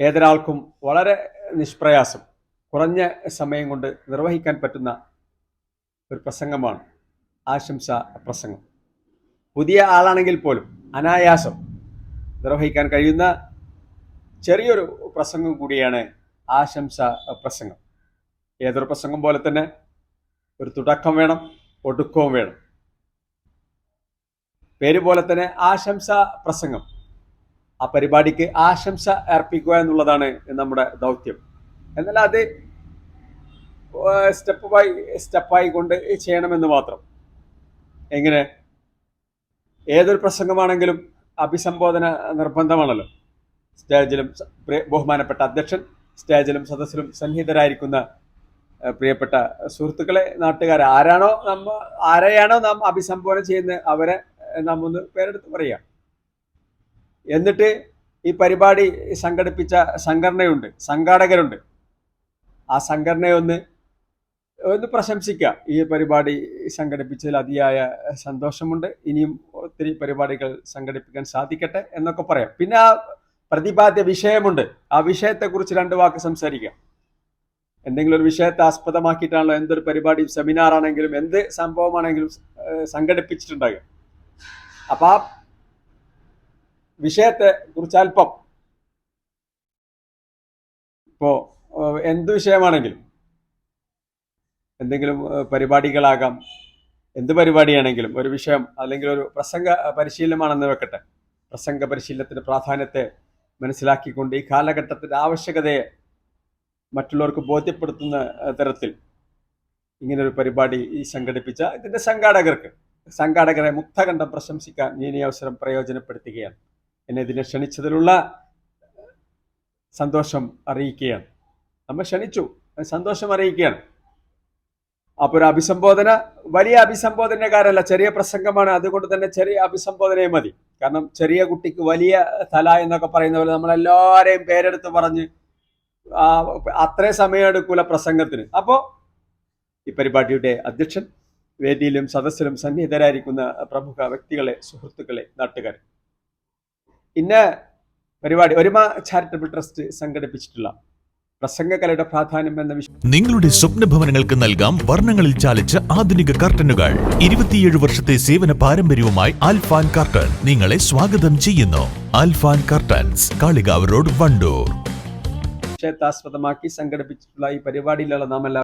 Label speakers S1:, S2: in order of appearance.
S1: ഏതൊരാൾക്കും വളരെ നിഷ്പ്രയാസം കുറഞ്ഞ സമയം കൊണ്ട് നിർവഹിക്കാൻ പറ്റുന്ന ഒരു പ്രസംഗമാണ് ആശംസ പ്രസംഗം. പുതിയ ആളാണെങ്കിൽ പോലും അനായാസം നിർവഹിക്കാൻ കഴിയുന്ന ചെറിയൊരു പ്രസംഗം കൂടിയാണ് ആശംസ പ്രസംഗം. ഏതൊരു പ്രസംഗം പോലെ തന്നെ ഒരു തുടക്കം വേണം, ഒടുക്കവും വേണം. പേര് പോലെ തന്നെ ആശംസ പ്രസംഗം. ആ പരിപാടിക്ക് ആശംസ അർപ്പിക്കുക എന്നുള്ളതാണ് നമ്മുടെ ദൗത്യം. എന്നാൽ അത് സ്റ്റെപ്പായി കൊണ്ട് ചെയ്യണമെന്ന് മാത്രം. എങ്ങനെ? ഏതൊരു പ്രസംഗമാണെങ്കിലും അഭിസംബോധന നിർബന്ധമാണല്ലോ. സ്റ്റേജിലും ബഹുമാനപ്പെട്ട അധ്യക്ഷൻ, സ്റ്റേജിലും സദസ്സിലും സന്നിഹിതരായിരിക്കുന്ന പ്രിയപ്പെട്ട സുഹൃത്തുക്കളെ, നാട്ടുകാരെ, ആരെയാണോ നാം അഭിസംബോധന ചെയ്യുന്നത് അവരെ നാം ഒന്ന് പേരെടുത്ത് പറയാം. എന്നിട്ട് ഈ പരിപാടി സംഘടിപ്പിച്ച സംഘാടകരുണ്ട്. ആ സംഘടനയെ ഒന്ന് പ്രശംസിക്കുക. ഈ പരിപാടി സംഘടിപ്പിച്ചതിൽ അതിയായ സന്തോഷമുണ്ട്, ഇനിയും ഒത്തിരി പരിപാടികൾ സംഘടിപ്പിക്കാൻ സാധിക്കട്ടെ എന്നൊക്കെ പറയാം. പിന്നെ ആ പ്രതിപാദ്യ വിഷയമുണ്ട്, ആ വിഷയത്തെക്കുറിച്ച് 2 വാക്ക് സംസാരിക്കാം. എന്തെങ്കിലും ഒരു വിഷയത്തെ ആസ്പദമാക്കിയിട്ടാണല്ലോ എന്തൊരു പരിപാടി, സെമിനാർ ആണെങ്കിലും എന്ത് സംഭവമാണെങ്കിലും സംഘടിപ്പിച്ചിട്ടുണ്ടാകുക. അപ്പൊ ആ വിഷയത്തെ കുറിച്ച് അല്പം, ഇപ്പോ എന്ത് വിഷയമാണെങ്കിലും, എന്തെങ്കിലും പരിപാടികളാകാം, എന്ത് പരിപാടിയാണെങ്കിലും ഒരു വിഷയം അല്ലെങ്കിൽ ഒരു പ്രസംഗ പരിശീലനമാണെന്ന് വെക്കട്ടെ. പ്രസംഗ പരിശീലനത്തിന്റെ പ്രാധാന്യത്തെ മനസ്സിലാക്കിക്കൊണ്ട് ഈ കാലഘട്ടത്തിന്റെ ആവശ്യകതയെ മറ്റുള്ളവർക്ക് ബോധ്യപ്പെടുത്തുന്ന തരത്തിൽ ഇങ്ങനൊരു പരിപാടി സംഘടിപ്പിച്ച ഇതിന്റെ സംഘാടകരെ മുക്തകണ്ഠം പ്രശംസിക്കാൻ ഞാൻ ഈ അവസരം പ്രയോജനപ്പെടുത്തുകയാണ്. എന്നെ ഇതിനെ ക്ഷണിച്ചതിലുള്ള സന്തോഷം അറിയിക്കുകയാണ്. നമ്മൾ ക്ഷണിച്ചു, സന്തോഷം അറിയിക്കുകയാണ്. അപ്പോൾ ഒരു അഭിസംബോധന വലിയ അഭിസംബോധനക്കാരല്ല, ചെറിയ പ്രസംഗമാണ്. അതുകൊണ്ട് തന്നെ ചെറിയ അഭിസംബോധനയെ മതി. കാരണം ചെറിയ കുട്ടിക്ക് വലിയ തല എന്നൊക്കെ പറയുന്ന പോലെ നമ്മളെല്ലാവരെയും പേരെടുത്ത് പറഞ്ഞ് അത്രേ സമയം എടുക്കൂല പ്രസംഗത്തിന്. അപ്പോൾ ഈ പരിപാടിയുടെ അധ്യക്ഷൻ, വേദിയിലും സദസ്സിലും സന്നിഹിതരായിരിക്കുന്ന പ്രമുഖ വ്യക്തികളെ, സുഹൃത്തുക്കളെ, നാട്ടുകാരെ, ഇന്ന പരിപാടി ഒരുമ ചാരിറ്റബിൾ ട്രസ്റ്റ് സംഘടിപ്പിച്ചിട്ടുള്ള പ്രസംഗകലയുടെ പ്രാധാന്യം എന്ന വിഷയം.
S2: നിങ്ങളുടെ സ്വപ്ന ഭവനങ്ങൾക്ക് നൽകാം വർണ്ണങ്ങളിൽ ചാലിച്ച ആധുനിക കർട്ടനുകൾ. 27 വർഷത്തെ സേവന പാരമ്പര്യവുമായി ആൽഫാൻ കർട്ടൻ നിങ്ങളെ സ്വാഗതം ചെയ്യുന്നു. Alfan curtains, Kalikavu road, Wandoor.
S1: വിഷയത്താസ്പദമാക്കി സംഘടിപ്പിച്ചിട്ടുള്ള ഈ പരിപാടിയിലുള്ള നാം